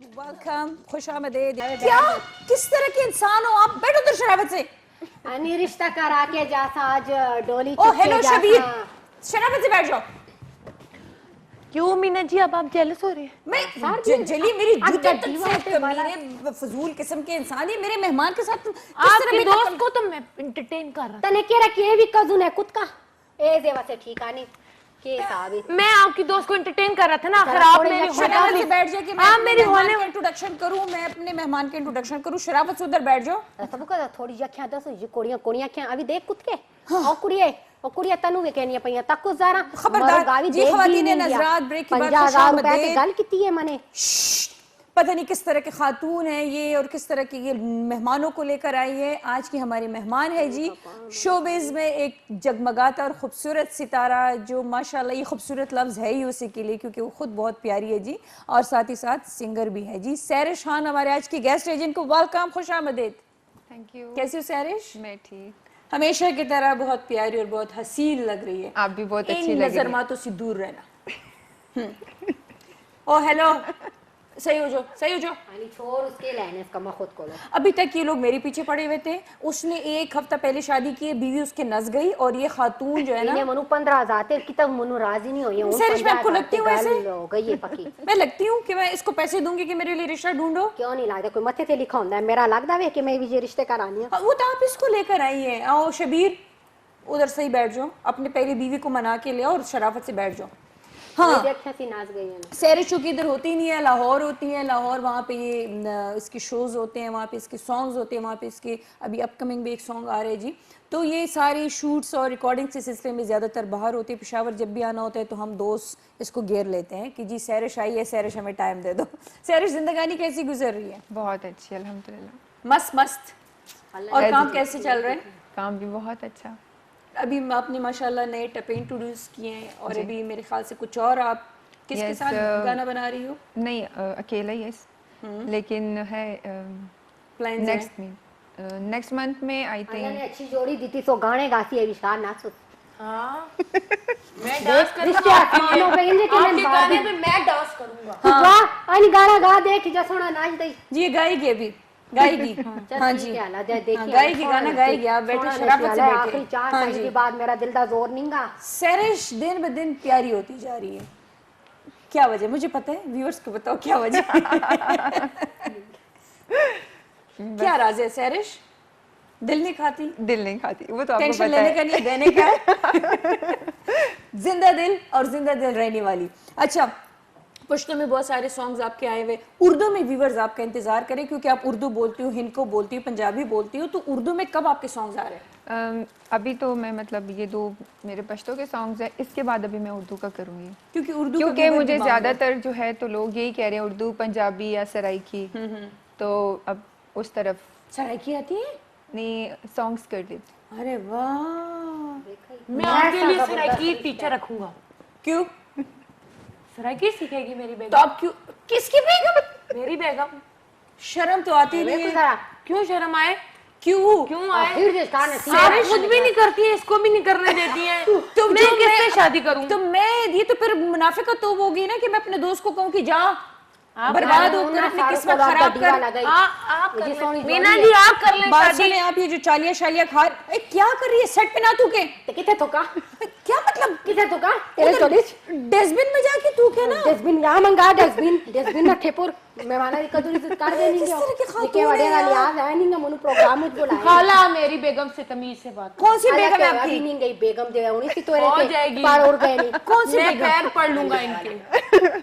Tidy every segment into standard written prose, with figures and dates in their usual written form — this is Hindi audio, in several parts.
वेलकम, खुश आमदीद। क्या किस तरह के इंसान हो आप? बैठो उधर शराफत से। अनि रिश्ता करा के जासा आज डोली ओ चुप के हेलो जासा। शबीर, शराफत से बैठ जाओ। क्यों मीना जी अब आप जेलस हो रहे हैं? मैं जली मेरी जूते तक दीवार से पे वाला कमीने फजूल किस्म के इंसान है। मेरे मेहमान के साथ किस तरह आपके बेतकल- दोस्त को तो मैं एंटरटेन कर रहा तने के रखी भी कजुन है खुद का ए जेवा से ठीक आनी के साबित था। मैं आपकी दोस्त को एंटरटेन कर रहा था ना। आखिर जरा आप थोड़ी मेरी लक्ष्य शराफत होने से बैठ जाए कि मैं हाँ, अपने मेरी मेहमान होने- के इंट्रोडक्शन करूं। मैं अपने मेहमान के इंट्रोडक्शन करूं। शराफत से उधर बैठ जाओ। सब का थोड़ी जख्या दस ये कोड़ियां क्या अभी देख खुद के ओ कुड़िए तनु वे कहनी पईया तक जरा खबरदार जी ख्वातीन नज़रात, ब्रेक के बाद 50,000 रुपए खुशामदीद। की गल किती है मने पता नहीं किस तरह के खातून है ये और किस तरह के ये मेहमानों को लेकर आई है। आज की हमारी मेहमान है जी शोबिज़ में एक जगमगाता और खूबसूरत सितारा, जो माशाल्लाह ये खूबसूरत लफ्ज़ है ही उसी के लिए क्योंकि वो खुद बहुत प्यारी है जी, और साथ ही साथ सिंगर भी है जी। सैरिश खान हमारे आज की गेस्ट है, जिनको वेलकम, खुश आमदीद। Thank you. कैसी हो सैरिश? मैं ठीक। हमेशा की तरह बहुत प्यारी और बहुत हसीन लग रही है। आप भी बहुत अच्छी इन लग रही नजर हैं। मातों से दूर रहना। ओ हेलो, सही हो जाओ, सही हो जाओ। अनि छोड़ उसके लेने इसका मैं खुद को लो अभी तक ये लोग मेरे पीछे पड़े हुए थे। उसने एक हफ्ता पहले शादी की है, बीवी उसके नस गई, और ये खातून जो है ना, इन्हें मनु 15,000 ते की तक मनु राजी नहीं हुई सैरिश, मैं आपको लगती हूँ ऐसे? हो गई है पक्की मैं लगती हूँ कि मैं इसको पैसे दूंगी कि मेरे लिए रिश्ता ढूंढो। क्यों नहीं लगता कोई मथे ते लिखा होता है मेरा लगता है कि मैं भी ये रिश्ते करानी है वो तो आप इसको लेकर आई है। आओ शबीर, उधर सही बैठ जाओ, अपने पहली बीवी को मना के ले आओ और शराफत से बैठ जाओ। हाँ, देखा सी नाच गई है ना सैरिश चूंकि इधर होती नहीं है, लाहौर होती है। लाहौर वहाँ पे ये इसके शोज होते हैं, वहाँ पे इसके सॉन्ग्स होते हैं, वहाँ पे इसके अभी अपकमिंग भी एक सॉन्ग आ रहे हैं जी। तो ये सारी शूट्स और रिकॉर्डिंग्स के सिलसिले में ज़्यादातर बाहर होती है। पेशावर जब भी आना होता है तो हम दोस्त इसको घेर लेते हैं कि जी सैरिश आई है, सैरिश हमें टाइम दे दो। सैरिश, जिंदगानी कैसी गुजर रही है? बहुत अच्छी अल्हम्दुलिल्लाह। मस्त मस्त। और काम कैसे चल रहे हैं? काम भी बहुत अच्छा। अभी आपने माशाल्लाह नए टपे इंट्रोड्यूस किए हैं, और अभी मेरे ख्याल से कुछ और आप किसके Yes, साथ गाना बना रही हो? नहीं अकेला ही लेकिन है प्लान नेक्स्ट मंथ में आई अल्लाह थिंक। ने अच्छी जोड़ी दी थी सो गाने गाती है विशाल नाचो हाँ मैं डांस रिश्ते आसमानों पे इंजे के आपके मैं गाने पे मैं डांस करूंगा। तू वाह अनि गाना गा देख जा सोना नाच दई जी, ये गाएगी अभी, गाएगी। हाँ जी, हाँ, देखिए हाँ, गाएगी, गाना गाएगी। आप बैठे शराफत से आखिरी बैठे। 4 हाँ साल जी। के बाद मेरा दिल दा जोर निंगा सैरिश दिन ब दिन प्यारी होती जा रही है। क्या वजह? मुझे पता है, व्यूअर्स को बताओ क्या वजह। क्या राज है सैरिश? दिल नहीं खाती? दिल नहीं खाती, वो तो आपको टेंशन पता लेने है। का नहीं, देने का है। जिंदा दिल और जिंदा दिल रहने वाली। अच्छा, पश्तो में बहुत सारे सॉन्ग्स आपके आए हुए। उर्दू में व्यूअर्स आपका इंतजार करें क्योंकि आप उर्दू बोलती हो, हिंदी को बोलती हो, पंजाबी बोलती हो, तो उर्दू में कब आपके सॉन्ग्स आ रहे हैं? अभी तो मैं मतलब ये 2 मेरे पश्तो के सॉन्ग्स हैं, इसके बाद अभी मैं उर्दू का करूँगी क्योंकि उर्दू का क्योंकि व्यूअर मुझे डिमांड है। ज़्यादातर जो है तो लोग यही कह रहे हैं उर्दू, पंजाबी या सराइकी। तो अब उस तरफ सराइकी आती है? नहीं सॉन्ग्स कर लेती। अरे वाह, मैं आपके लिए सराइकी टीचर रखूंगा। क्यों? सराइकी सीखेगी मेरी तो बेगम। आप क्यों? किसकी बेगम? मेरी बेगम। शर्म तो आती नहीं है। जरा क्यों शर्म आए? क्यों? क्यों आए? फिर जे गाने आप खुद भी नहीं करती है, इसको भी नहीं करने देती है। तुम मैं जो किससे शादी करूं? तो मैं ये तो फिर मुनाफिकत तो होगी ना कि मैं अपने दोस्त को कहूँ कि जा बर्बाद होकर अपनी किस्मत खराब कर। आप कर मुझे ले। सोनी मीना जी आप कर लें बात शादी। सुने आप, ये जो चालिया शालिया खा क्या कर रही है? सेट पे ना तू के ते किथे थोका क्या मतलब? किथे थोका तेरे चोलिच डस्टबिन में जाके तू के ना। डस्टबिन यहाँ मंगा डस्टबिन ना ठेपुर मेहमाना कदूरी से कर देनी किस तरह की खातून निके है वडे ना यार? लिहाज है नहीं मनु प्रोग्राम में बुलाया खाला मेरी बेगम से तमीज से बात कर। कौन सी बेगम है अभी आपकी? नहीं गई बेगम जो है उन्हीं की तो हो के जाएगी। पार उड़ गए नहीं कौन सी मैं बेगम? पैर पढ़ लूंगा इनके।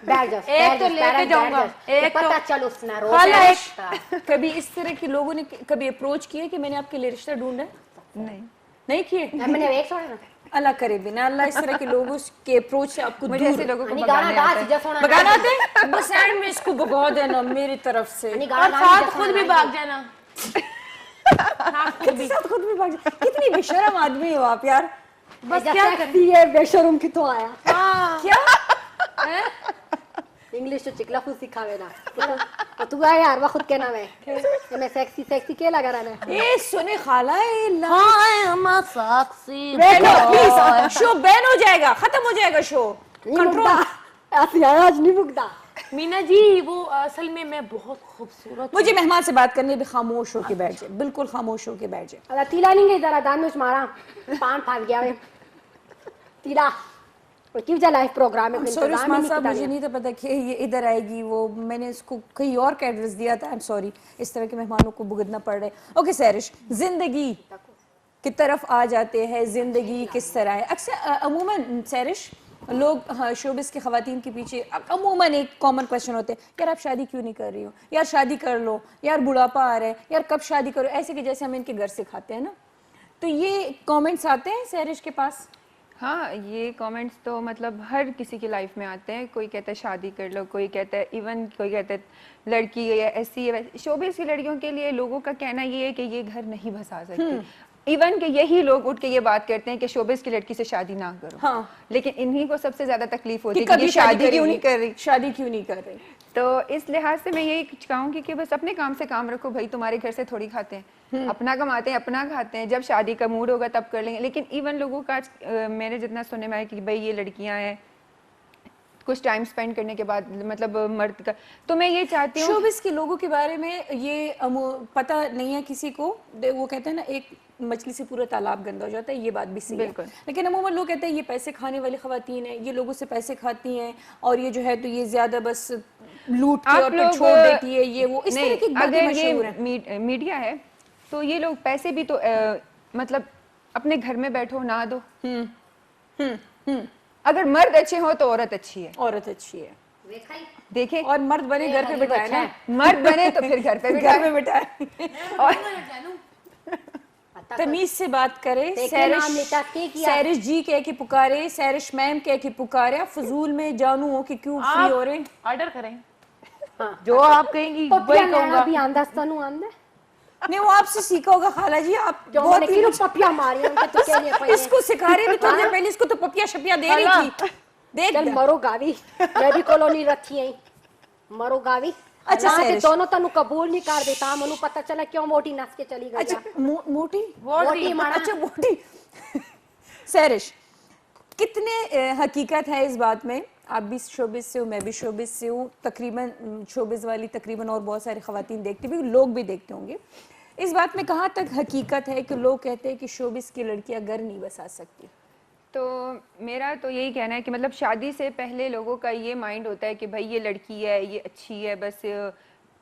बैठ जा एक तो लेके जाऊंगा, एक तो- पता चल उसना रो खाला कभी इस तरह के लोगों ने कभी अप्रोच किया कि मैंने आपके लिए रिश्ता ढूंढा है? नहीं नहीं किए? मैंने एक छोड़ा ना अल्लाह करे बिना अल्लाह इस तरह के लोगों के अप्रोच से आपको मुझे ऐसे लोगों को अनि गाना भगाने गा आता है। सीधा सोना भगाना आते? बस एंड में इसको भगा देना मेरी तरफ से। अनि और गाना साथ खुद भी भाग जाना। कितनी साथ खुद भी भाग जा- कितनी बेशरम आदमी हो आप यार। बस क्या करती है बेशरम की तो आया क्या? इंग्लिश तो चिकला खुद सिखावे ना तू आया यार वह खुद के नाम है मैं सेक्सी सेक्सी के लगा रहा है ए सुने खाला बैठो शो बैन हो जाएगा, खत्म हो जाएगा शो। कंट्रोल ऐसी आज नहीं मुकदा मीना जी वो असल में मैं बहुत खूबसूरत मुझे मेहमान से बात करनी है, भी खामोश होके बैठ जाए, बिल्कुल खामोश होके बैठ जाए। अरे तीला नहीं गई जरा दान में मारा पान फाड़ गया वे तीला वो क्यों जा लाइव प्रोग्राम में सॉरी इंतजाम उस्मान नहीं साहब, किया मुझे नहीं था पता कि ये इधर आएगी, वो मैंने इसको कहीं और का एड्रेस दिया था। आई एम सॉरी, इस तरह के मेहमानों को भुगतना पड़ रहा है। ओके सैरिश, जिंदगी की तरफ आ जाते हैं, जिंदगी किस तरह है अक्सर अमूमन सैरिश लोग, हाँ, शोबिस की खवातीन के पीछे अमूमन एक कॉमन क्वेश्चन होते हैं, यार आप शादी क्यों नहीं कर रही हो, यार शादी कर लो, यार बुढ़ापा आ रहा है, यार कब शादी करो, ऐसे कि जैसे हम इनके घर से खाते हैं ना। तो ये कमेंट्स आते हैं सैरिश के पास? हाँ, ये कमेंट्स तो मतलब हर किसी की लाइफ में आते हैं। कोई कहता है शादी कर लो, कोई कहता है इवन कोई कहता है लड़की है ऐसी है वैसी। शोबिस की लड़कियों के लिए लोगों का कहना ये है कि ये घर नहीं बसा सकती। इवन के यही लोग उठ के ये बात करते हैं कि शोबिस की लड़की से शादी ना करो। हाँ। लेकिन इन्हीं को सबसे ज्यादा तकलीफ होती है कभी कि ये शादी क्यों नहीं कर रही, शादी क्यों नहीं कर रही। तो इस लिहाज से मैं यही कहूँगी कि बस अपने काम से काम रखो भाई, तुम्हारे घर से थोड़ी खाते हैं, अपना कमाते हैं अपना खाते हैं, जब शादी का मूड होगा तब कर लेंगे। लेकिन इवन लोगों का मेरे जितना सुनने में आया कि भाई ये लड़कियां हैं कुछ टाइम स्पेंड करने के बाद मतलब मर्द का, तो मैं ये चाहती हूँ शोबिस के लोगों के बारे में ये पता नहीं है किसी को। वो कहते हैं ना एक मछली से पूरा तालाब गंदा हो जाता है, ये बात भी सही है। बिल्कुल। लेकिन अमूमन लोग कहते हैं ये पैसे खाने वाली खवातीन है, ये लोगों से पैसे खाती हैं और ये जो है तो ये ज्यादा बस लूट के और फिर छोड़ देती है, ये वो इस तरह की बातें अगर मशहूर हैं। ये मीडिया है तो ये लोग पैसे भी तो मतलब अपने घर में बैठो ना दो। अगर मर्द अच्छे हो तो औरत अच्छी है, औरत अच्छी है देखे, और मर्द बने घर पे बिठाए ना, मर्द बने तो फिर घर पे घर में बिठाए और तमीज से बात करे। देखे नाम लेता के किया। सैरिश जी कह के पुकारे, सैरिश मैम कह के पुकारे, आप फजूल में जानू हो कि क्यों फ्री हो रहे। ऑर्डर करें जो आप कहेंगी पपिया वही नैना कहूंगा। भी आंदा स्तनु आंदा नहीं वो आपसे सीखा होगा खाला जी, आप जो बहुत मैंने ही किलो पपिया मारी उनके तो क्या नहीं इसको सिखा रही थी थोड़ी देर पहले, इसको तो पपिया शपिया दे रही थी। देख चल मरो गावी, मैं भी कॉलोनी रखी है मरो गावी। अच्छा, यहाँ से सैरिश। दोनों तनु कबूल नहीं कर देता, मनु पता चला क्यों मोटी नस के चली गई। अच्छा मोटी मोटी मारा। अच्छा मोटी सैरिश, कितने हकीकत है इस बात में? आप भी शोबिस से हो, मैं भी शोबिस से हूँ, तकरीबन शोबिस वाली तकरीबन और बहुत सारी खवातीन देखती भी, लोग भी देखते होंगे। इस बात में कहाँ तक हकीकत है कि लोग कहते हैं कि शोबिस की लड़कियां घर नहीं बसा सकती? तो मेरा तो यही कहना है कि मतलब शादी से पहले लोगों का ये माइंड होता है कि भाई ये लड़की है, ये अच्छी है, बस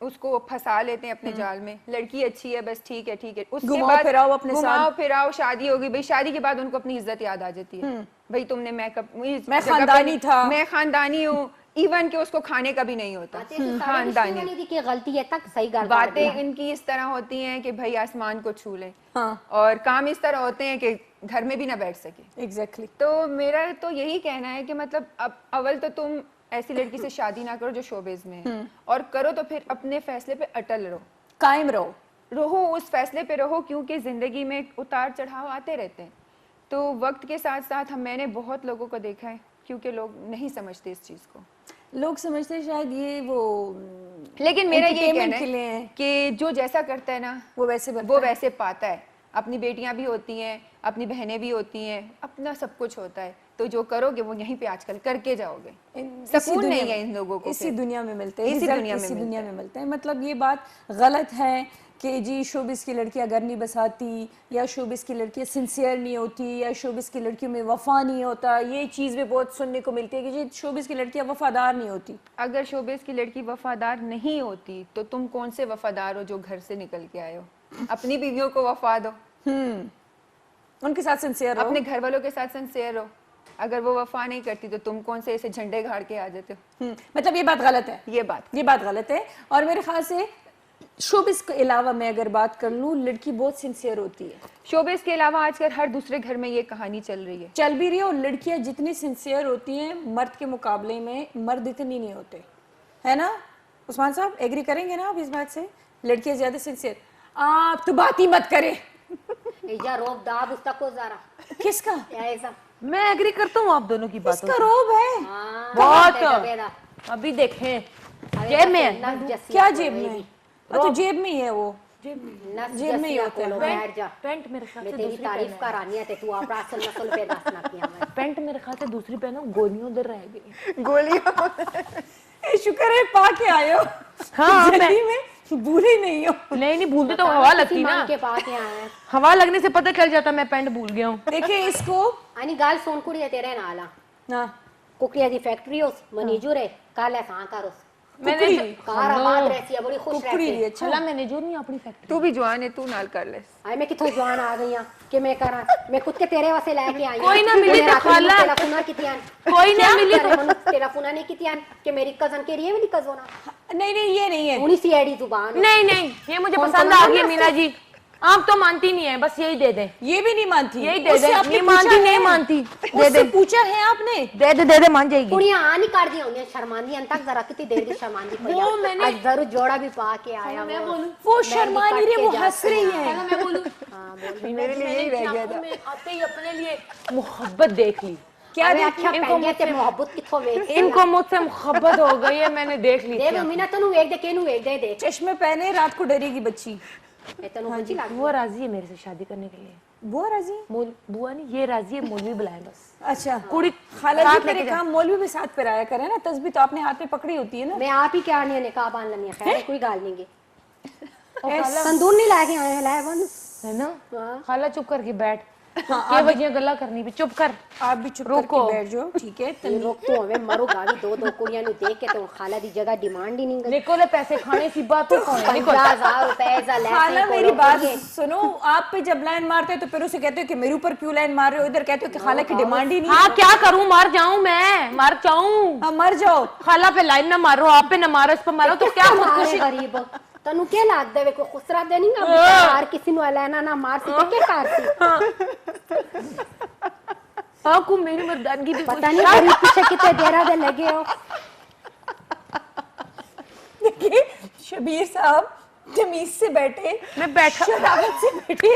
उसको फंसा लेते हैं अपने जाल में, लड़की अच्छी है बस ठीक है ठीक है। उसके घुमाओ बाद फिराओ अपने घुमाओ फिराओ, शादी होगी भाई, शादी के बाद उनको अपनी इज्जत याद आ जाती है, भाई तुमने मैं खानदानी था, मैं खानदानी हूँ, इवन के उसको खाने का भी नहीं होता। खानदानी की गलती है तक सही गल बातें इनकी इस तरह होती हैं कि भाई आसमान को छू लें, हाँ और काम इस तरह होते हैं कि घर में भी ना बैठ सके। एग्जैक्टली। तो मेरा तो यही कहना है कि मतलब अब अव्वल तो तुम ऐसी लड़की से शादी ना करो जो शोबिज में है, और करो तो फिर अपने फैसले पे अटल रहो, कायम रहो उस फैसले पे रहो, क्योंकि जिंदगी में उतार चढ़ाव आते रहते हैं। तो वक्त के साथ साथ मैंने बहुत लोगों को देखा है, क्योंकि लोग नहीं समझते इस चीज को, लोग समझते हैं शायद ये वो, लेकिन मेरा ये entertainment कहना के लिए है है। कि जो जैसा करता है ना वो वैसे बनता वो है। वैसे पाता है। अपनी बेटियां भी होती हैं, अपनी बहनें भी होती हैं, अपना सब कुछ होता है, तो जो करोगे वो यहीं पे आजकल करके जाओगे। इसी सुकून दुनिया नहीं है में- इन लोगों को, इसी फिर दुनिया में मिलते हैं, इसी रिजल्ट दुनिया में इसी मिलते दुनिया हैं। में मिलते हैं। मतलब ये बात गलत है कि जी शोबिस की लड़कियां घर नहीं बसाती, या शोबिस की लड़कियां सिंसियर नहीं होती, या शोबिस की लड़कियों में वफा नहीं होता। ये चीज़ भी बहुत सुनने को मिलती है कि जी शोबिस की लड़कियां वफादार नहीं होती। अगर शोबिस की लड़की वफादार नहीं होती तो तुम कौन से वफादार हो जो घर से निकल के आए हो? अपनी बीवियों को वफा दो, उनके साथ सिंसियर रहो। अपने घर वालों के साथ सिंसियर हो। अगर वो वफा नहीं करती तो तुम कौन से ऐसे झंडे गाड़ के आ जाते हो? मतलब ये बात गलत है, ये बात गलत है। और मेरे ख्याल से शोबिस के अलावा मैं अगर बात कर लूँ, लड़की बहुत सिंसियर होती है। शोबिस के अलावा आजकल हर दूसरे घर में ये कहानी चल रही है, चल भी रही है। और लड़कियां जितनी सिंसियर होती हैं मर्द के मुकाबले में, मर्द इतनी नहीं होते, है ना उस्मान साहब? एग्री करेंगे ना आप इस बात से? लड़कियां ज्यादा सिंसियर। आप तो बात ही मत करें। या रोब दाब उसका को जरा किसका? ऐसा मैं एग्री करता हूँ आप दोनों की बातों इसका रोब है। बहुत। अभी देखें जेब में है। क्या जेब में? तो जेब में ही है वो, जेब में ही होता है। बैठ जा, पैंट मेरे ख्याल मैं से तेरी दूसरी तारीफ पहना है। करानी है ते तू आप असल नस्ल पे दस ना किया मैं। पैंट मेरे ख्याल से दूसरी पहनो, गोलियां उधर रह गई। गोलियां शुक्र है पा के आए हो। हाँ, जल्दी में भूले नहीं हो। नहीं भूलती तो हवा लगती ना, के पास यहाँ है हवा लगने से पता चल जाता मैं पैंट भूल गया हूँ। देखिए इसको आणि गाल सोनकुड़ी है तेरे नाला ना कुकड़िया दी फैक्ट्री उस मनीजूर है काल है सांकर उस मैंने कार आबाद रहती है बड़ी खुश कुकड़ी रहती ली। है अच्छा चला मैनेजर नहीं अपनी फैक्ट्री। तू भी जवान है, तू नाल कर ले। आई मैं किथों जवान आ गई हां कि मैं करा मैं खुद के तेरे वास्ते लेके आई कोई ना मिली तो खाला। तेरा पुना कितियान कोई ना मिली तो तेरा पुना नहीं कितियान कि मेरी कजन के लिए मेरी कजन नहीं नहीं ये नहीं है। उन्हीं सी एडी जुबान नहीं ये मुझे पसंद आ गई मीना जी। आप तो मानती नहीं है, बस यही दे दे, ये भी नहीं मानती। यही दे उससे दे। आपने नहीं मानती पूछा नहीं है? मानती, दे उससे दे पूछा है आपने? दे दे मान जाएगी। कुड़ियां आ नहीं कर दी होंगी शर्मांदी अंत तक जरा कितनी देर की शर्मांदी पड़ी वो मैंने- आज जरूर जोड़ा भी पा के आया वो शर्मा नहीं रही, वो हंस रही है। मैं बोलूं हां बोल मेरे लिए यही रह गया था। मैं आते ही अपने लिए मोहब्बत देख ली। क्या अरे देखी? अच्छा पहले ते मोहब्बत किथों वेख इनको मुझसे मोहब्बत हो गई है, मैंने देख ली। देख मीना तनु वेख दे केनु वेख दे देख चश्मे पहने रात को डरेगी बच्ची। मैं तनु बच्ची लाग बुआ राजी है मेरे से शादी करने के लिए। बुआ राजी? बुआ नहीं, ये राजी है, मौलवी बुलाए बस। अच्छा कुड़ी खाला जी साथ तेरे लेके काम मौलवी भी साथ पे आया करे ना, तस्बीह तो आपने हाथ में पकड़ी होती है ना। मैं आप ही क्या नहीं निकाह बांध लनी खैर कोई गाल नहीं गे संदूर नहीं लाके आए लाए बन है ना। हाँ। खाला चुप करके बैठ, के वजह गल्ला करनी भी चुप कर। आप भी चुप रोको। करके बैठ जाओ, ठीक है? ये लोग तो हमें मरो गावी दो कुड़ियां नु देख के तो खाला दी जगह डिमांड ही नहीं गई निकोले पैसे खाने सी बात तो कौन है? 50,000 रुपए ऐसा ले खाला मेरी बात सुनो, आप पे जब लाइन मारते हो तो फिर उसे कहते हो कि मेरे ऊपर क्यों लाइन मार रहे हो, इधर कहते हो कि खाला की डिमांड ही नहीं हाँ क्या करूं, मर जाऊं मैं, मर जाऊं। हाँ मर जाओ। खाला पे लाइन ना मारो, आप पे ना मारो, इस पे मारो तो क्या खुदकुशी। गरीब तनु के लाग देवे को खुसरा देनी ना यार किसी नु लेना ना मार सी के कार सी आपको मेरी मर्दानगी भी पता नहीं गरीब पीछे कितने देरा दे लगे हो देखिए शबीर साहब तमीज से बैठे, मैं बैठा शराफत से बैठे,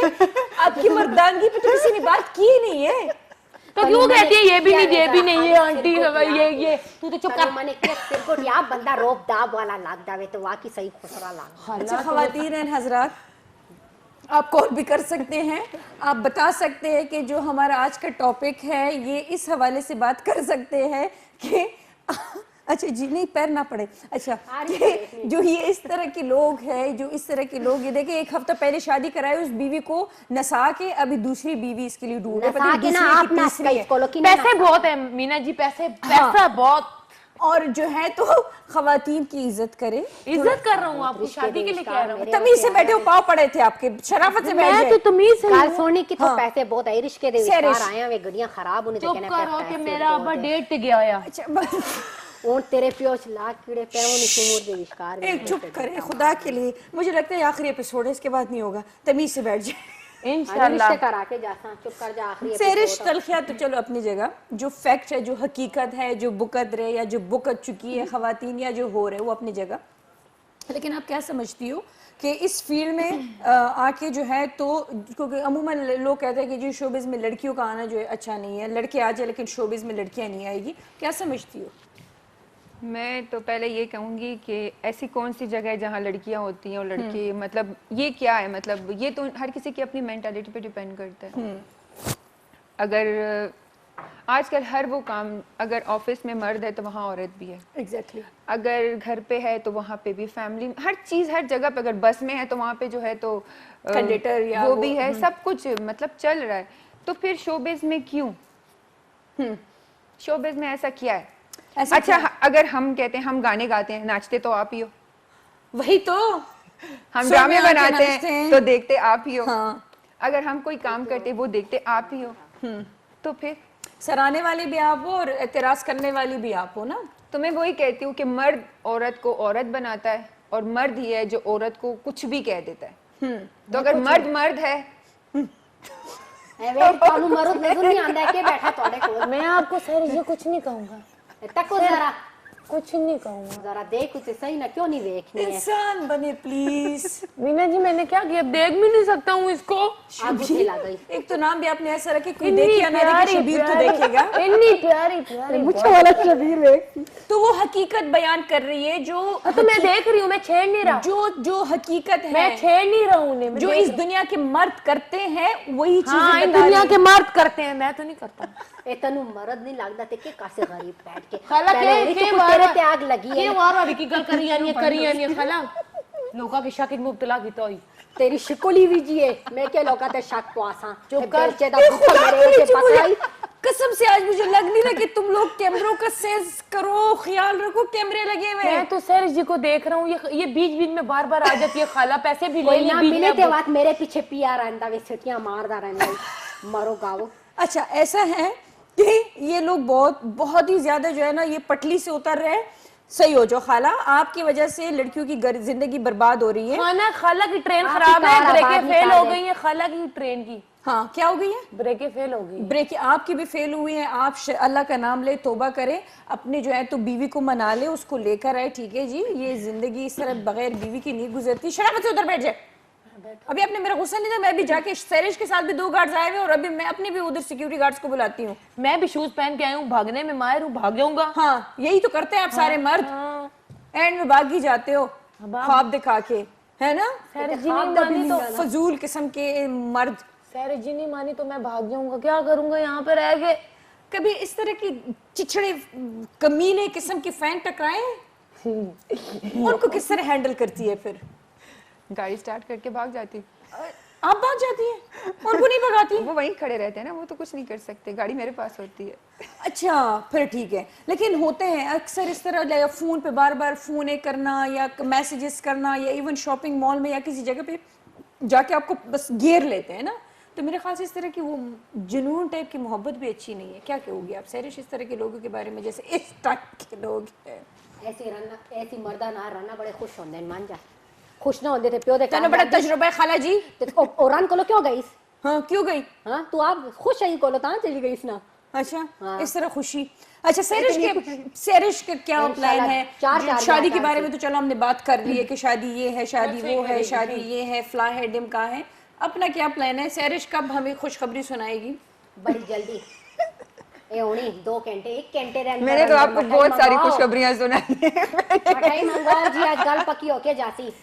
आपकी मर्दानगी पे तो किसी ने बात की ही नहीं है। तो क्यों कहती है ये भी नहीं, ये भी नहीं, ये आंटी ये तू तो चुप कर। मैंने के सिर को या बंदा रोब दाब वाला लाग दावे तो वाकई सही खुसरा लाग अच्छा खवातीन एंड हजरात, आप कॉल भी कर सकते हैं, आप बता सकते हैं कि जो हमारा आज का टॉपिक है ये इस हवाले से बात कर सकते हैं कि अच्छा जी नहीं पैर ना पड़े। अच्छा कि जो ये इस तरह के लोग हैं, जो इस तरह के लोग, ये देखिए एक हफ्ता पहले शादी कराई उस बीवी को नसा के अभी दूसरी बीवी इसके लिए ढूंढ रहे, पता नहीं के ना दूसरी आप की ना तीसरी है। इसको लोकी पैसे बहुत है मीना जी, पैसा बहुत। और जो है तो खवातीन की इज्जत करे। इज्जत कर रहा हूँ, आपको शादी के लिए कह रहा हूँ। तमीज से बैठे हो, पाँव पड़े थे आपके, शराफत से बैठ मैं गए। तो तमीज से काल सोनी की तो पैसे बहुत है रिश्ते दे सेरिश। विचार आए वे गड़ियां खराब होने चुप देखे करो कि मेरा अब्बा डेट गया या अच्छा ओन तेरे प्योच लाख कीड़े पैरों ने सुमोर दे विस्कार एक चुप करे खुदा के लिए, मुझे लगता है आखिरी एपिसोड है, इसके बाद नहीं होगा। तमीज से बैठ जाए इंशाल्लाह। रिश्ते करा के जासा चुप कर जा आखिरी सेरिश तलखिया तो चलो अपनी जगह, जो फैक्ट है, जो हकीकत है, जो बुकत रहे या जो बुकत चुकी है खवातीन या जो हो रहे वो अपनी जगह। लेकिन आप क्या समझती हो कि इस फील्ड में आके जो है तो, क्योंकि अमूमन लोग कहते हैं कि जी शोबिज़ में लड़कियों का आना जो है अच्छा नहीं है, लड़के आ जाए लेकिन शोबिज़ में लड़कियां नहीं आएगी, क्या समझती हो? मैं तो पहले ये कहूँगी कि ऐसी कौन सी जगह है जहाँ लड़कियाँ होती हैं और लड़के, मतलब ये क्या है, मतलब ये तो हर किसी की अपनी मेंटालिटी पे डिपेंड करता है। अगर आजकल हर वो काम, अगर ऑफिस में मर्द है तो वहाँ औरत भी है, एग्जैक्टली। अगर घर पे है तो वहाँ पे भी, फैमिली, हर चीज़ हर जगह पे, अगर बस में है तो वहाँ पे जो है तो कंडक्टर या वो भी है, सब कुछ मतलब चल रहा है। तो फिर शोबिज़ में क्यों, शोबिज़ में ऐसा क्या है? ऐसा अच्छा अगर हम कहते हैं हम गाने गाते हैं, नाचते तो आप ही हो, वही तो हम सो ड्रामे में आके बनाते नाचते हैं हैं। तो देखते आप ही हो, हाँ। अगर हम कोई काम करते वो देखते आप ही हो, तो फिर सराहने वाली भी आप हो और एतराज करने वाली भी आप हो ना। तो मैं वही कहती हूँ कि मर्द औरत को औरत बनाता है और मर्द ही है जो औरत को कुछ भी कह देता है। तो अगर मर्द है वे कालू मरो नजर नहीं आंदा है के बैठा तोड़े को मैं आपको सर ये कुछ नहीं कहूँगा, तको जरा कुछ नहीं कहूँगा। जरा देख उसे सही ना क्यों नहीं देखनी है इंसान बने प्लीज। मीना जी मैंने क्या किया, देख भी नहीं सकता हूँ इसको। आग उसे ला गई एक तो नाम भी आपने ऐसा रखे कोई इतनी देखे या ना देखे, शबीर तो देखेगा। इतनी प्यारी प्यारी वाला शबीर में तो वो हकीकत बयान कर रही है जो तो मैं देख रही हूँ, मैं छेड़ नहीं रहा, जो हकीकत है, मैं छेड़ नहीं रहा हूँ उन्हें, जो इस दुनिया के मर्द करते हैं वही हाँ चीजें इन बता दुनिया रही के मर्द करते हैं, मैं तो नहीं करता। ए तनु मरद नहीं लगदा ते के कासे गरीब बैठ के खाला के तेरे ते आग लगी है वार की गल करी जानी है खाला लोका के शक मुब्तला कीता होई तेरी शिकोली वीजिए मैं के लोका ते शक को आसा चुप कर। बेचे दा भूखा मेरे से पकाई कसम से आज मुझे लग नहीं रहा कि तुम लोग कैमरों का सेंस करो, ख्याल रखो, कैमरे लगे हुए मैं हैं। तो सैरिश जी को देख रहा हूँ, ये बीच बीच में बार बार आ जाती है खाला, पैसे भी ले कोई ली ना बीच मिले में ते बात मेरे पीछे पिया रहंदा वे सिटियां मारदा रहंदा मरो गाओ। अच्छा ऐसा है कि ये लोग बहुत ही ज्यादा जो है ना ये पटली से उतर रहे हैं। सही हो जो खाला, आपकी वजह से लड़कियों की जिंदगी बर्बाद हो रही है। खाना खाला की ट्रेन आप खराब है, इतारा ब्रेकें बाद फेल हो निकाले। गई है खाला की ट्रेन की, हाँ क्या हो गई है? ब्रेकें फेल हो गई। ब्रेक आपकी भी फेल हुई है। आप अल्लाह का नाम ले, तौबा करें, अपने जो है तो बीवी को मना ले, उसको लेकर आए। ठीक है जी, ये जिंदगी इस तरह बगैर बीवी की नहीं गुजरती। शराब से उधर बैठ जाए। अभी आपने मेरा गुस्सा नहीं था, मैं भी जाके सैरिश के साथ भी 2 गार्ड्स आए हुए और अभी मैं अपने भी उधर सिक्योरिटी गार्ड्स को बुलाती हूँ। मैं भी शूज पहन के आई हूँ, भागने में माहिर हूँ, भाग जाऊंगा। हाँ यही तो करते हैं आप सारे मर्द, एंड में भाग ही जाते हो ख्वाब दिखा के, है ना? सैरिश जी नहीं मानी तो फजूल किस्म के मर्द। सैरिश जी नहीं मानी तो मैं भाग जाऊंगा, क्या करूंगा यहाँ पे रह के। कभी इस तरह की चिछड़े कमीने किस्म की फैन टकराए उनको किस तरह हैंडल करती है? फिर गाड़ी स्टार्ट करके भाग जाती। आप भाग जाती हैं, उनको नहीं भगाती? वो वहीं खड़े रहते हैं ना, वो तो कुछ नहीं कर सकते, गाड़ी मेरे पास होती है। अच्छा फिर ठीक है, लेकिन होते हैं अक्सर इस तरह फोन पे बार बार फोन करना या मैसेजेस करना या इवन शॉपिंग मॉल में या किसी जगह पे जाके आपको बस घेर लेते हैं ना, तो मेरे ख्याल से इस तरह की वो जुनून टाइप की मोहब्बत भी अच्छी नहीं है। क्या कहोगी आप सैरिश इस तरह के लोगों के बारे में, जैसे इस टाइप के लोग हैं? ऐसी मर्दा ना रहना बड़े खुश होंदे मान जा, खुश ना होंदे थे प्यो दे तने बड़ा तजुर्बा है खाला जी। औरान कोलो क्यों गईस? हाँ क्यों गई? हाँ तू आप खुश है कोलो ता चली गईस ना। अच्छा इस तरह खुशी। अच्छा सैरिश का क्या प्लान है? शादी के बारे में तो चलो हमने बात कर ली है कि शादी ये है, शादी वो है, शादी ये है, फ्ला है, डिम का है। अपना क्या प्लान है? सैरिश कब हमें खुशखबरी सुनाएगी? बड़ी जल्दी ए होनी 2 घंटे 1 घंटे रे अंदर मैंने तो आपको बहुत सारी खुशखबरियां सुनाई है। मिठाई मंगाओ जी, आज गल पकी होके जासी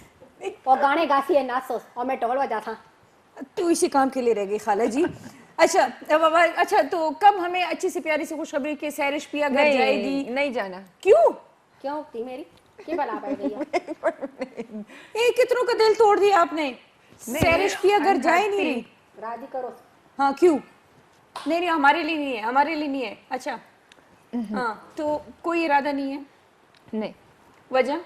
और गाने गासी है नाचो और मैं टोल बजा था। तू इसी काम के लिए रह गई खाला जी। अच्छा अच्छा तो कब हमें अच्छी सी प्यारी सी खुशखबरी के सैरिश पिया घर जाएगी? नहीं जाना। क्यों थी मेरी की भला पड़ गई है? ये कितनों का दिल तोड़ दिया आपने। सैरिश पिया घर जाए नहीं रही। राजी करो। हाँ क्यों? नहीं हमारे लिए नहीं है, हमारे लिए नहीं है। अच्छा हाँ तो कोई इरादा नहीं है? नहीं। वजह?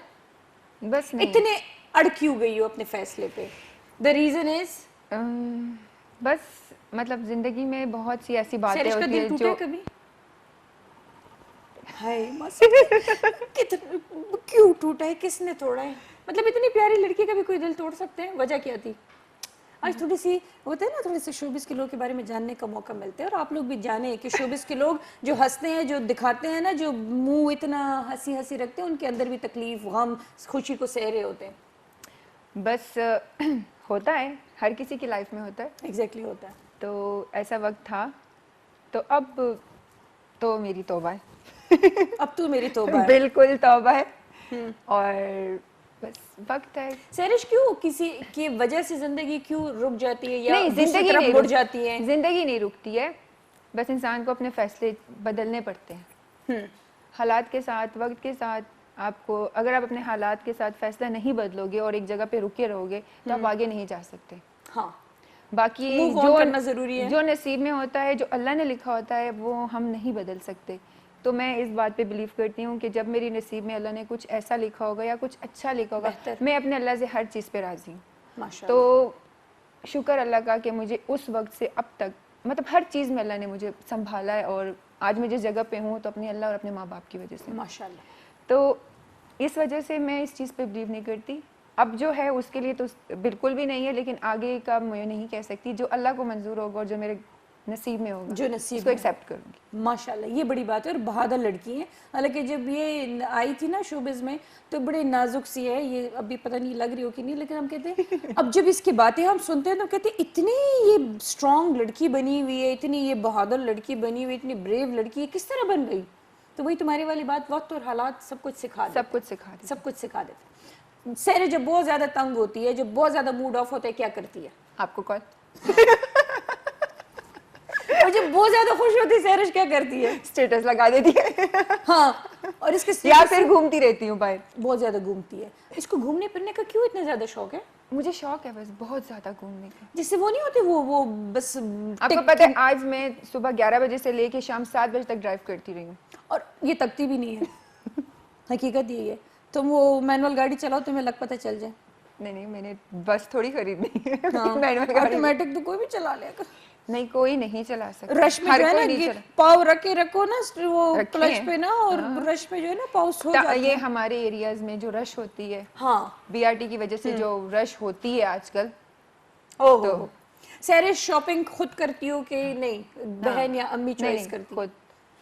बस नहीं। इतने अड़ क्यों गई हो अपने फैसले पे? द रीजन इज बस मतलब जिंदगी में बहुत सी ऐसी बातें सैरिश का होती दिल है टूटा जो कभी? हाय कितना क्यों टूटा है, किसने तोड़ा है? मतलब इतनी प्यारी लड़की का भी कोई दिल तोड़ सकते हैं? वजह क्या थी? आज थोड़ी सी होता है ना, थोड़े से शोबिस के लोगों के बारे में जानने का मौका मिलता है और आप लोग भी जाने कि शोबिस के लोग जो हंसते हैं, जो दिखाते हैं ना, जो मुंह इतना हंसी हंसी रखते हैं, उनके अंदर भी तकलीफ, गम, खुशी को सह रहे होते हैं। बस होता है, हर किसी की लाइफ में होता है। एग्जैक्टली होता है। तो ऐसा वक्त था, तो अब तो मेरी तौबा है। अब तो मेरी तौबा है। बिल्कुल तौबा है। और बस वक्त है। सैरिश क्यों किसी की वजह से जिंदगी क्यों रुक जाती है या नहीं, दूसरी जिंदगी तरफ नहीं मुड़ जाती है? जिंदगी नहीं रुकती है, बस इंसान को अपने फैसले बदलने पड़ते हैं। हालात के साथ, वक्त के साथ आपको, अगर आप अपने हालात के साथ फैसला नहीं बदलोगे और एक जगह पे रुके रहोगे तो आप आगे नहीं जा सकते। हाँ बाकी Move on करना जरूरी है। जो नसीब में होता है, जो अल्लाह ने लिखा होता है, वो हम नहीं बदल सकते। तो मैं इस बात पे बिलीव करती हूँ कि जब मेरी नसीब में अल्लाह ने कुछ ऐसा लिखा होगा या कुछ अच्छा लिखा होगा, मैं अपने अल्लाह से हर चीज़ पे राजी हूँ। माशाल्लाह। तो शुक्र अल्लाह का कि मुझे उस वक्त से अब तक मतलब हर चीज़ में अल्लाह ने मुझे संभाला है और आज मैं जिस जगह पे हूँ तो अपने अल्लाह और अपने माँ बाप की वजह से। माशाल्लाह। तो इस वजह से मैं इस चीज़ पे बिलीव नहीं करती। अब जो है उसके लिए तो बिल्कुल भी नहीं है, लेकिन आगे का मैं नहीं कह सकती। जो अल्लाह को मंजूर होगा और जो मेरे नसीब में होगा, जो नसीब उसको एक्सेप्ट करूँगी। माशाल्लाह, ये बड़ी बात है और बहादुर लड़की है। हालांकि जब ये आई थी ना शोबिज़ में तो बड़े नाजुक सी है, ये अभी पता नहीं लग रही हो कि नहीं, लेकिन हम कहते हैं अब जब इसकी बातें हम सुनते हैं तो कहते हैं इतनी ये स्ट्रॉन्ग लड़की बनी हुई है, इतनी ये बहादुर लड़की बनी हुई, इतनी ब्रेव लड़की है, किस तरह बन गई? तो वही तुम्हारी वाली बात, वक्त और हालात सब कुछ सिखा देते, सब कुछ सिखा देते। सैरे जब बहुत ज्यादा तंग होती है, जब बहुत ज्यादा मूड ऑफ होता है, क्या करती है? आपको कॉल और जब बहुत ज्यादा खुश होती है सैरिश, क्या करती है? स्टेटस लगा देती है हाँ, और इसके या status फिर घूमती रहती हूँ बाहर। बहुत ज्यादा घूमती है। इसको घूमने फिरने का क्यों इतना ज्यादा शौक है? मुझे शौक है बस बहुत ज्यादा घूमने का। जिससे वो नहीं होते वो बस आपको पता है आज मैं सुबह 11 बजे से लेके शाम 7 बजे तक ड्राइव करती रही हूँ। और ये तकती भी नहीं है। हकीकत यही है। तुम वो मैनुअल गाड़ी चलाओ, तुम्हें लग पता चल जाए। नहीं मैंने बस थोड़ी खरीदनी है। हाँ, मैनुअल गाड़ी ऑटोमेटिक तो कोई भी चला लेगा। नहीं, कोई नहीं चला सकता। रश में जो है ना कि पाव रखो ना वो रखे क्लच हैं। पे ना, और रश में जो है ना पाव सो जाता ये है। हमारे एरियाज में जो रश होती है, हाँ, बीआरटी की वजह से जो रश होती है आजकल। ओह, सैरिश शॉपिंग खुद करती हो कि नहीं, बहन या अम्मी चॉइस करती? खुद।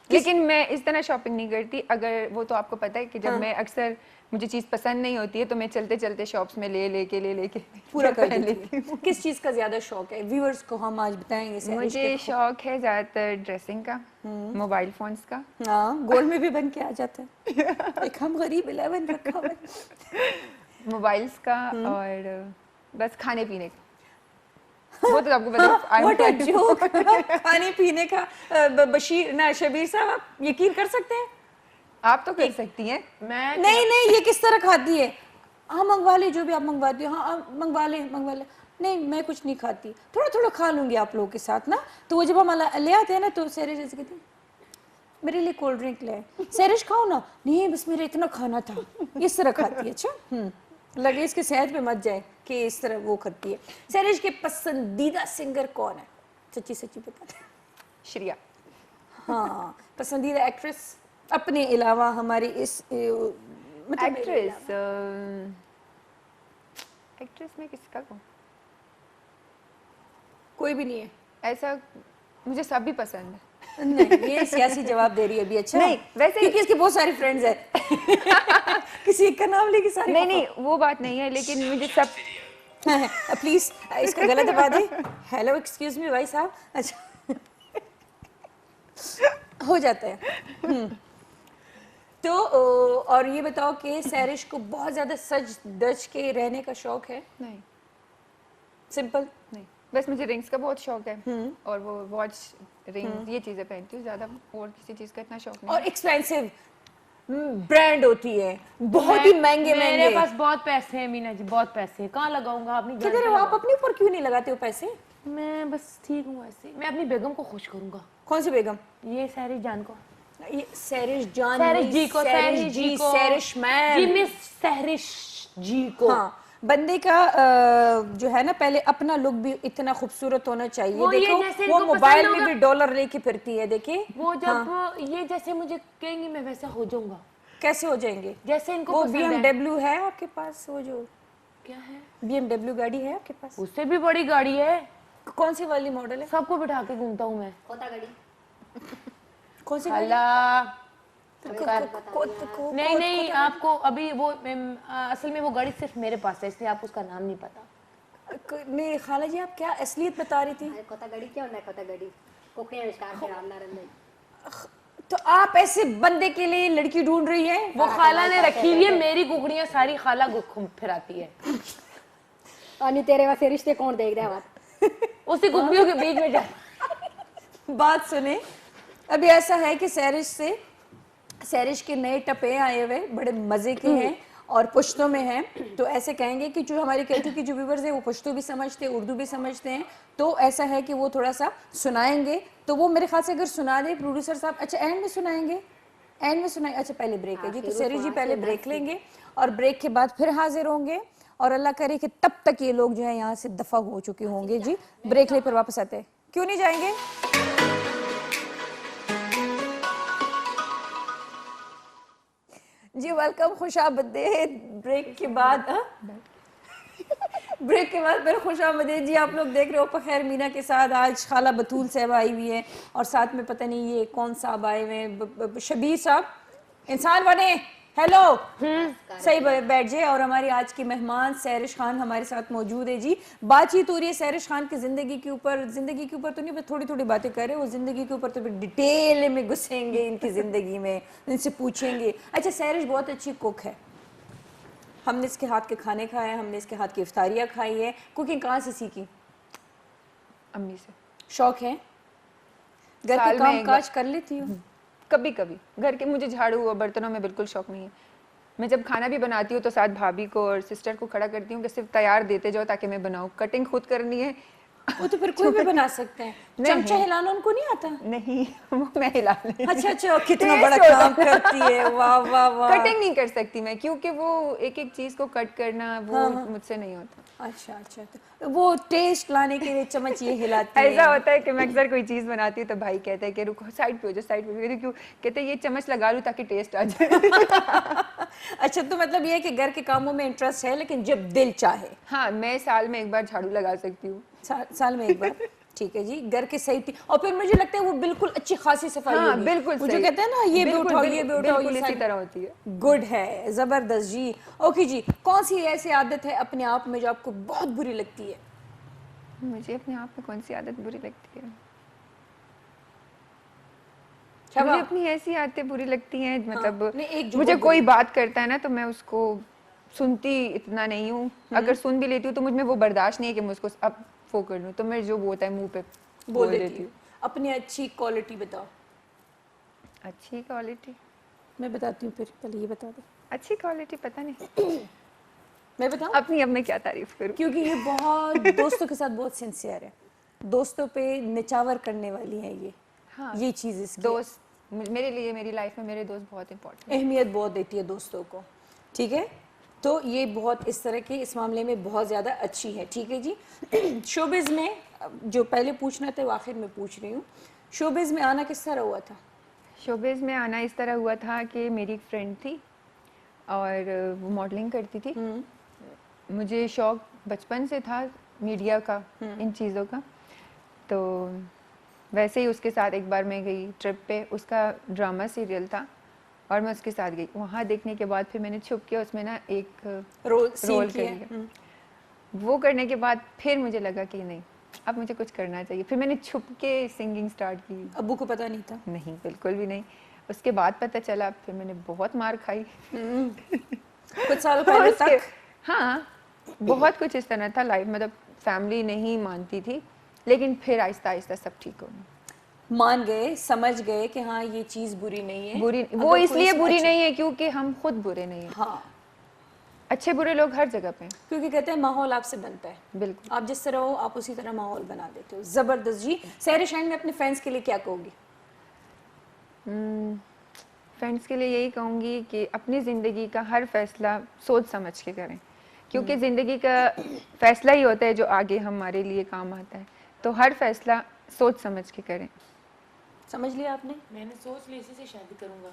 लेकिन मैं इस तरह शॉपिंग नहीं करती। अगर वो तो आपको पता है कि जब मैं अक्सर मुझे चीज पसंद नहीं होती है तो मैं चलते चलते शॉप्स में लेके पूरा कर पहन लेती हूँ। किस चीज का ज्यादा शौक है व्यूअर्स को हम आज बताएंगे सैरिश मुझे शौक है ज्यादातर ड्रेसिंग का, मोबाइल फोन्स का। हाँ, गोल्ड में भी बन के आ जाता है। एक हम गरीब 11 रखा हुआ है। मोबाइल्स का और बस खाने पीने का। वो तो आपको पता What a है। joke! खाने पीने का बशीर ना शबीर साहब, आप यकीन कर सकते हैं? आप तो कर सकती हैं। मैं नहीं, ये किस तरह खाती है? हाँ, मंगवा ले जो भी आप मंगवाती हो। हाँ, मंगवा ले। नहीं, मैं कुछ नहीं खाती, थोड़ा थोड़ा खा लूंगी आप लोगों के साथ ना। तो वो जब हम ले आते हैं ना तो सैरिश जैसे कहती है मेरे लिए कोल्ड ड्रिंक ले। सैरिश खाओ ना। नहीं, बस मेरे इतना खाना था। इस तरह खाती है। अच्छा, लगे इसके सेहत पे मत जाए कि इस तरह वो करती है। सैरिश के पसंदीदा सिंगर कौन है? सच्ची बता। श्रिया। हाँ, पसंदीदा एक्ट्रेस अपने अलावा हमारी इस मतलब एक्ट्रेस में किसका कहूँ? कोई भी नहीं है? ऐसा मुझे सब भी पसंद है। नहीं, ये सियासी जवाब दे रही है अभी। अच्छा, नहीं, वैसे क्योंकि इसके बहुत सारी फ्रेंड्स है। किसी एक का नाम लेके सारे नहीं वो बात नहीं है, लेकिन मुझे सब प्लीज इसको गलत दबा दे। हेलो, एक्सक्यूज मी भाई साहब। अच्छा, हो जाता है। तो और ये बताओ कि सैरिश को बहुत ज्यादा सज धज के रहने का शौक है? नहीं सिंपल? नहीं, बस मुझे रिंग्स का बहुत शौक है और वो वॉच रिंग्स ये चीजें पहनती हूँ ज्यादा, और किसी चीज का इतना शौक नहीं। और एक्सपेंसिव ब्रांड होती है, बहुत ही महंगे मेरे पास बहुत पैसे हैं मीना जी, बहुत पैसे। कहाँ लगाऊंगा? आप नहीं किधर हो आप? अपने ऊपर क्यों नहीं लगाते हो पैसे? मैं बस ठीक हूँ ऐसे। मैं अपनी बेगम को खुश करूंगा। कौन सी बेगम? ये सैरिश जान को, ये सैरिश जान सैरिश नहीं, जी को, सैरिश जी, सैरिश जी मैम। मिस सैरिश जी को। हाँ, बंदे का जो है ना पहले अपना लुक भी इतना खूबसूरत होना चाहिए। वो ये देखो जैसे वो इनको मोबाइल पसंद में होगा। भी डॉलर लेके फिरती है, देखिए वो जब ये जैसे मुझे कहेंगी मैं वैसा हो जाऊंगा, कैसे हो जाएंगे। जैसे इनको वो पसंद है। BMW है आपके पास? वो जो क्या है? BMW गाड़ी है आपके पास? उससे भी बड़ी गाड़ी है। कौन सी वाली मॉडल है? सबको बिठा के घूमता हूँ मैं। खोता गड़ी कौन सी गाड़ी? नहीं नहीं नहीं, आपको अभी वो असल में वो गाड़ी सिर्फ मेरे पास है, इसलिए आप उसका नाम नहीं पता। नहीं खाला जी, आप क्या असलियत बता रही थी? खोता गड़ी क्या होना है? खोता गड़ी कुकड़े आविष्कार के राम नारायण ने। तो आप ऐसे बंदे के लिए लड़की ढूंढ रही हैं? वो खाला ने रखी हुई है, मेरी कुकड़ियाँ सारी खाला घूम फिराती है। और नहीं तेरे वैसे रिश्ते कौन देख रहे हैं बात? उसी कुकड़ियों के बीच में जा। बात सुने, अभी ऐसा है कि सैरिश के नए टपे आए हुए बड़े मजे के हैं और पुश्तो में हैं। तो ऐसे कहेंगे कि जो हमारे केटू की जो व्यूवर्स हैं वो पुश्तो भी समझते हैं, उर्दू भी समझते हैं। तो ऐसा है कि वो थोड़ा सा सुनाएंगे, तो वो मेरे ख्याल से अगर सुना दे प्रोड्यूसर साहब। अच्छा, एंड में सुनाएंगे? एंड में सुनाएंगे? अच्छा, पहले ब्रेक है जी, तो सैरिश जी पहले ब्रेक लेंगे और ब्रेक के बाद फिर हाजिर होंगे। और अल्लाह करे कि तब तक ये लोग जो है यहाँ से दफा हो चुके होंगे जी। ब्रेक ले फिर वापस आते हैं, क्यों नहीं जाएंगे। जी वेलकम, खुशामदीद। ब्रेक के बाद ब्रेक के बाद फिर खुशामदीद जी। आप लोग देख रहे हो पखैर मीना के साथ। आज खाला बतूल साहब आई हुई है और साथ में पता नहीं ये कौन साहब आए हुए हैं, शबीर साहब इंसान बने। हेलो, सही बैठ जाए। और हमारी आज की मेहमान सैरिश खान हमारे साथ मौजूद है जी। बातचीत हो रही है सैरिश खान की जिंदगी के ऊपर। जिंदगी के ऊपर तो नहीं, बस थोड़ी थोड़ी बातें कर रहे हैं। वो जिंदगी के ऊपर तो फिर डिटेल में घुसेंगे इनकी जिंदगी में, इनसे पूछेंगे। अच्छा, सैरिश बहुत अच्छी कुक है, हमने इसके हाथ के खाने खाए, हमने इसके हाथ की इफ्तारियाँ खाई है। कुकिंग कहाँ से सीखी? अम्मी से शौक है? घर के साल में काम एक बार- काज कर लेती हूँ? कभी कभी घर के, मुझे झाड़ू और बर्तनों में बिल्कुल शौक नहीं है। मैं जब खाना भी बनाती हूँ तो साथ भाभी को और सिस्टर को खड़ा करती हूँ कि सिर्फ तैयार देते जाओ ताकि मैं बनाऊँ। कटिंग खुद करनी है। वो तो फिर कोई भी बना सकता है। नहीं। चमचा हिलाना उनको नहीं आता? नहीं, वो मैं हिला लेती हूँ। अच्छा अच्छा, कितना Taste बड़ा होता काम करती है, वाह वाह वाह। कटिंग नहीं कर सकती मैं, क्योंकि वो एक एक चीज को कट करना वो मुझसे नहीं होता। अच्छा अच्छा, तो वो टेस्ट लाने के लिए चम्मच ये हिलाती ऐसा है। होता है कि मैं अक्सर कोई चीज बनाती हूँ तो भाई कहता है कि रुको साइड पे हो जाओ, साइड पे हो जाओ। क्यों कहते हैं ये चम्मच लगा लूँ ताकि टेस्ट आ जाए। अच्छा, तो मतलब ये है कि घर के कामों में इंटरेस्ट है, लेकिन जब दिल चाहे। हाँ, मैं साल में एक बार झाड़ू लगा सकती हूँ। साल में एक बार, ठीक है जी। घर के सही, और फिर मुझे लगता है वो बिल्कुल अच्छी खासी सफाई हाँ, होगी। बिल्कुल वो जो सही। कहते हैं ना, ये भी बिल्कुल, उठाओ, ये भी उठाओ, बिल्कुल ये इसी सारी तरह होती है। गुड है, जबरदस्त जी। ओके जी, कौन सी ऐसी आदत है अपने आप में जो आपको बहुत बुरी लगती है? मुझे अपने आप में कौन सी आदत बुरी लगती है? शबा? मुझे अपनी ऐसी आदतें बुरी लगती हैं, मतलब नहीं, एक जो मुझे बहुत कोई बुरी- बात करता है ना तो मैं उसको सुनती इतना नहीं हूँ। अगर सुन भी लेती हूँ तो मुझ में वो बर्दाश्त नहीं है कि मैं उसको अब वो कर लूँ, तो मैं जो वो होता है मुंह पे बोल देती हूँ। अपनी अच्छी क्वालिटी बताओ। अच्छी क्वालिटी, मैं बताती हूँ, फिर पहले ये बता दो। अच्छी क्वालिटी पता नहीं। मैं बताऊँ? अपनी अब मैं क्या तारीफ करूँ। क्योंकि ये बहुत दोस्तों के साथ बहुत सिंसियर है, दोस्तों पे निचावर करने वाली है ये। हाँ, ये चीज़ इसकी दोस्त मेरे लिए, मेरी लाइफ में मेरे दोस्त बहुत इंपॉर्टेंट अहमियत बहुत देती है दोस्तों को, ठीक है। तो ये बहुत इस तरह की इस मामले में बहुत ज़्यादा अच्छी है, ठीक है जी। शोबिज़ में जो पहले पूछना था वो आखिर में पूछ रही हूँ, शोबिज़ में आना किस तरह हुआ था? शोबिज़ में आना इस तरह हुआ था कि मेरी एक फ्रेंड थी और वो मॉडलिंग करती थी। मुझे शौक बचपन से था मीडिया का, इन चीज़ों का। तो वैसे ही उसके साथ एक बार मैं गई ट्रिप पे, उसका ड्रामा सीरियल था और मैं उसके साथ गई। वहाँ देखने के बाद फिर मैंने छुप के उसमें ना एक रोल रोल कर लिया। वो करने के बाद फिर मुझे लगा कि नहीं, अब मुझे कुछ करना चाहिए। फिर मैंने छुप के सिंगिंग स्टार्ट की। अब्बू को पता नहीं था? नहीं, बिल्कुल भी नहीं। उसके बाद पता चला, फिर मैंने बहुत मार खाई। कुछ साल पहले तक? हाँ, बहुत कुछ इस तरह था लाइफ, मतलब फैमिली नहीं मानती थी, लेकिन फिर आहिस्ता आहिस्ता सब ठीक हो गया। मान गए, समझ गए कि हाँ ये चीज़ बुरी नहीं है। बुरी वो अगर इसलिए कोई बुरी अच्छा- नहीं है क्योंकि हम खुद बुरे नहीं हैं। हाँ, अच्छे बुरे लोग हर जगह पे हैं। क्योंकि कहते हैं माहौल आपसे बनता है, बिल्कुल। आप जिस तरह हो आप उसी तरह माहौल बना देते हो। ज़बरदस्त जी। सहर शाइन में अपने फैंस के लिए क्या कहोगी? फ्रेंड्स के लिए यही कहूँगी कि अपनी ज़िंदगी का हर फैसला सोच समझ के करें, क्योंकि ज़िंदगी का फैसला ही होता है जो आगे हमारे लिए काम आता है। तो हर फैसला सोच समझ के करें। समझ लिया आपने? मैंने सोच ली इसी से शादी करूंगा।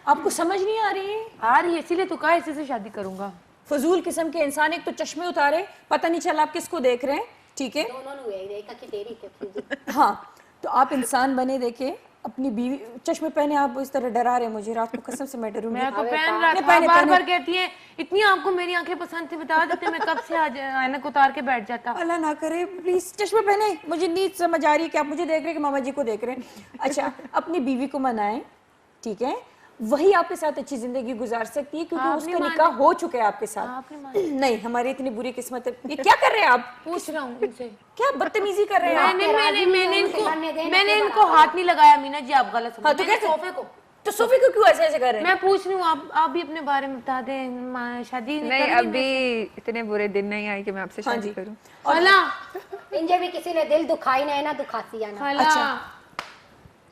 आपको समझ नहीं आ रही है? आ रही है, इसीलिए तो कहा इसी से शादी करूंगा। फजूल किस्म के इंसान, एक तो चश्मे उतारे, पता नहीं चला आप किसको देख रहे हैं, ठीक है। दोनों ने हुए देखा कि तेरी के फिर हाँ, तो आप इंसान बने देखे, अपनी बीवी चश्मे पहने, आप इस तरह डरा रहे हैं मुझे, रात को कसम से मैं डरूंगी। मैं तो पहन रहा पहने, था, पहने, बार पहने। बार कहती है इतनी आपको मेरी आंखें पसंद थी, बता देते मैं कब से आज ऐनक उतार के बैठ जाता। अल्लाह ना करे, प्लीज चश्मे पहने। मुझे नींद समझ आ रही है कि आप मुझे देख रहे हैं कि मामा जी को देख रहे हैं। अच्छा, अपनी बीवी को मनाएं, ठीक है, वही आपके साथ अच्छी जिंदगी गुजार सकती है, क्योंकि आपने उसका निकाह हो चुका है आपके साथ। आपने नहीं, हमारी इतनी बुरी किस्मत है। ये क्या कर रहे हैं आप? पूछ रहा हूँ इनसे। क्या बदतमीजी कर रहे हैं आप? मैंने इनको हाथ नहीं लगाया मीना जी, आप गलत समझ। हाँ, तो मैंने कैसे? सोफे को। तो सोफी को क्यों ऐसे ऐसे कर रहे हैं? मैं पूछ रही हूँ, आप भी अपने बारे में बता दें। शादी नहीं, अभी इतने बुरे दिन नहीं आए कि मैं आपसे हाँ शादी जी। करूं। खाला, इंजे भी किसी ने दिल दुखाई ना है ना दुखासी है ना। खाला,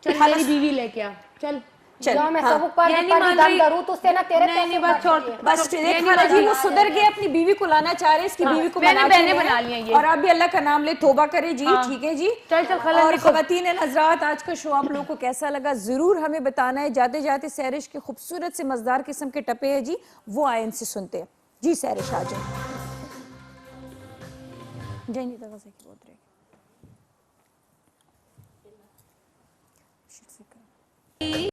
चल मेरी बीवी लेके आ, चल। चल, जो मैं हाँ। सब ऊपर ये नहीं ऊपर मान दम रही। धरूं तो उससे ना तेरे नहीं, पैसे नहीं, बस छोड़। बस देख खाला जी, वो सुधर गए, अपनी बीवी को लाना चाह रहे, इसकी बीवी को मैंने मना के बहनें ले बना आए। ली हैं ये। और आप भी अल्लाह का नाम ले, तौबा करे जी, ठीक है जी। चल, चल, खाला, और निकल। ख़वातीन हज़रात, आज का शो आप लोगों को कैसा लगा जरूर हमें बताना है। जाते जाते सहरिश के खूबसूरत से मजेदार किस्म के टपे हैं जी, वो आए इनसे सुनते हैं जी। सहरिश आ जाए। जय नहीं दवा से बोल रहे ई